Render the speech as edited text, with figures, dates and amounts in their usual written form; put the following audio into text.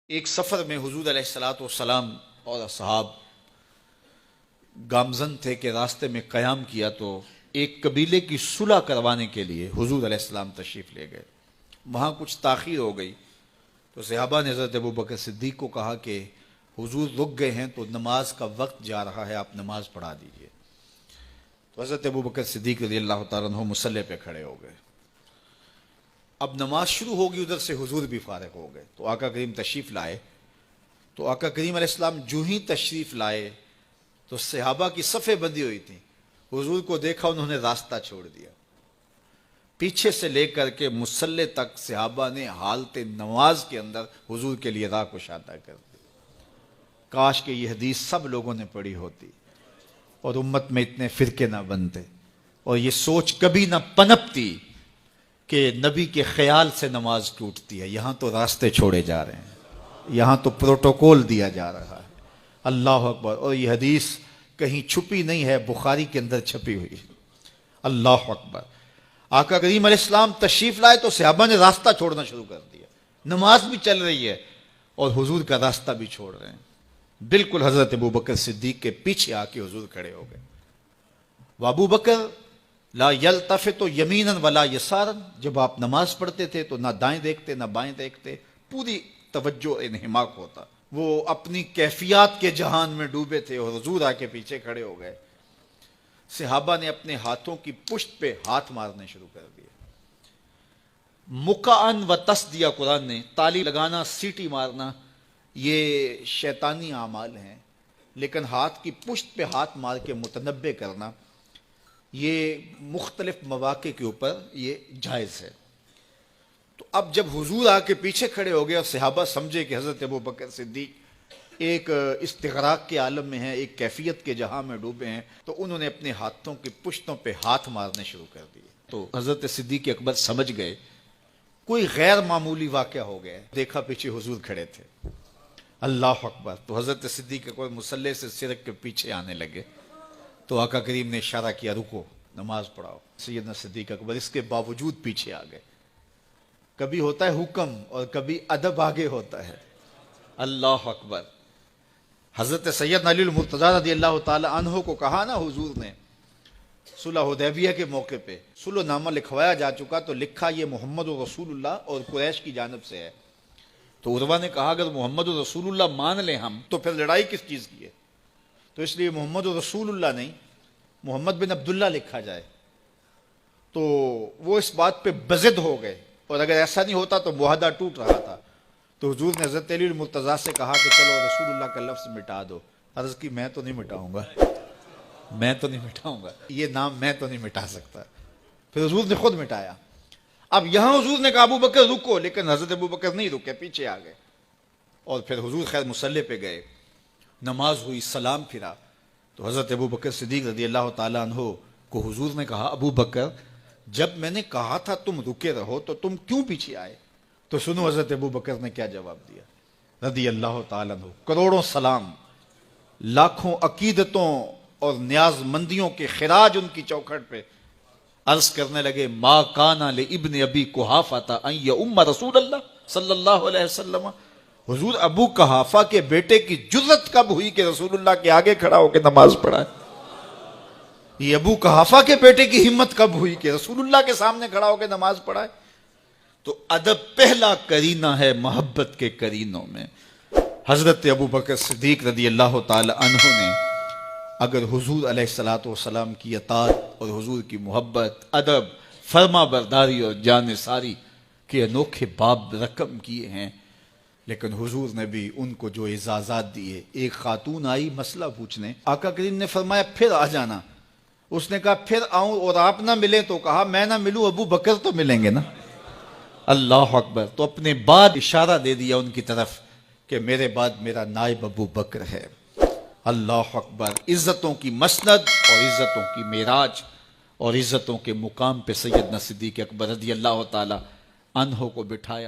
ایک سفر میں حضور علیہ الصلوۃ والسلام اور اصحاب گامزن تھے کہ راستے میں قیام کیا تو ایک قبیلے کی صلح کروانے کے لیے حضور علیہ السلام تشریف لے گئے. وہاں کچھ تاخیر ہو گئی تو صحابہ نے حضرت ابوبکر صدیق کو کہا کہ حضور رک گئے ہیں تو نماز کا وقت جا رہا ہے، آپ نماز پڑھا دیجئے. تو حضرت ابوبکر صدیق رضی اللہ تعالیٰ عنہ مصلی پہ کھڑے ہو گئے. اب نماز شروع ہوگی، ادھر سے حضور بھی فارغ ہو گئے تو آقا کریم تشریف لائے. تو آقا کریم علیہ السلام جو ہی تشریف لائے تو صحابہ کی صفیں بندی ہوئی تھیں. حضور کو دیکھا، انہوں نے راستہ چھوڑ دیا. پیچھے سے لے کر کے مصلی تک صحابہ نے حالت نماز کے اندر حضور کے لیے راہ کشادہ کر دی. کاش کہ یہ حدیث سب لوگوں نے پڑھی ہوتی اور امت میں اتنے فرقے نہ بنتے اور یہ سوچ کبھی نہ پنپتی کہ نبی کے خیال سے نماز ٹوٹتی ہے. یہاں تو راستے چھوڑے جا رہے ہیں، یہاں تو پروٹوکول دیا جا رہا ہے. اللہ اکبر. اور یہ حدیث کہیں چھپی نہیں ہے، بخاری کے اندر چھپی ہوئی. اللہ اکبر. آقا کریم علیہ السلام تشریف لائے تو صحابہ نے راستہ چھوڑنا شروع کر دیا. نماز بھی چل رہی ہے اور حضور کا راستہ بھی چھوڑ رہے ہیں. بالکل حضرت ابوبکر صدیق کے پیچھے آ کے حضور کھڑے ہو گئے. وابو بکر لا یلتفت یمینا ولا یسارا. جب آپ نماز پڑھتے تھے تو نہ دائیں دیکھتے نہ بائیں دیکھتے، پوری توجہ انہماک ہوتا. وہ اپنی کیفیات کے جہان میں ڈوبے تھے اور حضور آ کے پیچھے کھڑے ہو گئے. صحابہ نے اپنے ہاتھوں کی پشت پہ ہاتھ مارنے شروع کر دیے. مکعن و تس دیا قرآن نے. تالی لگانا، سیٹی مارنا یہ شیطانی اعمال ہیں، لیکن ہاتھ کی پشت پہ ہاتھ مار کے متنبع کرنا یہ مختلف مواقع کے اوپر یہ جائز ہے. تو اب جب حضور آ کے پیچھے کھڑے ہو گئے اور صحابہ سمجھے کہ حضرت ابوبکر صدیق ایک استغراق کے عالم میں ہیں، ایک کیفیت کے جہاں میں ڈوبے ہیں، تو انہوں نے اپنے ہاتھوں کی پشتوں پہ ہاتھ مارنے شروع کر دیے. تو حضرت صدیق اکبر سمجھ گئے کوئی غیر معمولی واقعہ ہو گیا. دیکھا پیچھے حضور کھڑے تھے. اللہ اکبر. تو حضرت صدیق اکبر مصلی سے سرک کے پیچھے آنے لگے تو آقا کریم نے اشارہ کیا رکو، نماز پڑھاؤ. سیدنا صدیق اکبر اس کے باوجود پیچھے آ گئے. کبھی ہوتا ہے حکم اور کبھی ادب آگے ہوتا ہے. اللہ اکبر. حضرت سیدنا علی المرتضیٰ رضی اللہ تعالی عنہ کو کہا نا حضور نے صلح حدیبیہ کے موقع پہ صلح نامہ لکھوایا جا چکا تو لکھا یہ محمد رسول اللہ اور قریش کی جانب سے ہے. تو عروہ نے کہا اگر محمد رسول اللہ مان لیں ہم تو پھر لڑائی کس چیز کی ہے؟ تو اس لیے محمد رسول اللہ نہیں، محمد بن عبداللہ لکھا جائے. تو وہ اس بات پہ بضد ہو گئے اور اگر ایسا نہیں ہوتا تو معاہدہ ٹوٹ رہا تھا. تو حضور نے حضرت علی المرتضیٰ سے کہا کہ چلو رسول اللہ کا لفظ مٹا دو. عرض کی میں تو نہیں مٹاؤں گا، میں تو نہیں مٹاؤں گا، یہ نام میں تو نہیں مٹا سکتا. پھر حضور نے خود مٹایا. اب یہاں حضور نے کہا ابو بکر رکو، لیکن حضرت ابو بکر نہیں رکے، پیچھے آ گئے. اور پھر حضور خیر مصلی پہ گئے، نماز ہوئی، سلام پھرا. تو حضرت ابو بکر صدیق رضی اللہ تعالیٰ عنہ کو حضور نے کہا ابو بکر جب میں نے کہا تھا تم رکے رہو تو تم کیوں پیچھے آئے؟ تو سنو حضرت ابو بکر نے کیا جواب دیا رضی اللہ تعالیٰ عنہ. کروڑوں سلام، لاکھوں عقیدتوں اور نیاز مندیوں کے خراج ان کی چوکھٹ پہ. عرض کرنے لگے ما کان لابن ابی قحافہ ان یؤم رسول اللہ صلی اللہ علیہ وسلم. حضور ابو قحافہ کے بیٹے کی جرت کب ہوئی کہ رسول اللہ کے آگے کھڑا ہو کے نماز پڑھائے؟ یہ ابو قحافہ کے بیٹے کی ہمت کب ہوئی کہ رسول اللہ کے سامنے کھڑا ہو کے نماز پڑھائے؟ تو ادب پہلا کرینہ ہے محبت کے کرینوں میں. حضرت ابو بکر صدیق رضی اللہ تعالی عنہ نے اگر حضور علیہ الصلوۃ والسلام کی اطاعت اور حضور کی محبت، ادب، فرما برداری اور جان ساری کے انوکھے باب رقم کیے ہیں، لیکن حضور نے بھی ان کو جو اعزازات دیے. ایک خاتون آئی مسئلہ پوچھنے، آقا کریم نے فرمایا پھر آ جانا. اس نے کہا پھر آؤں اور آپ نہ ملیں؟ تو کہا میں نہ ملوں ابو بکر تو ملیں گے نا. اللہ اکبر. تو اپنے بعد اشارہ دے دیا ان کی طرف کہ میرے بعد میرا نائب ابو بکر ہے. اللہ اکبر. عزتوں کی مسند اور عزتوں کی معراج اور عزتوں کے مقام پہ سیدنا صدیق اکبر رضی اللہ تعالی عنہ کو بٹھایا.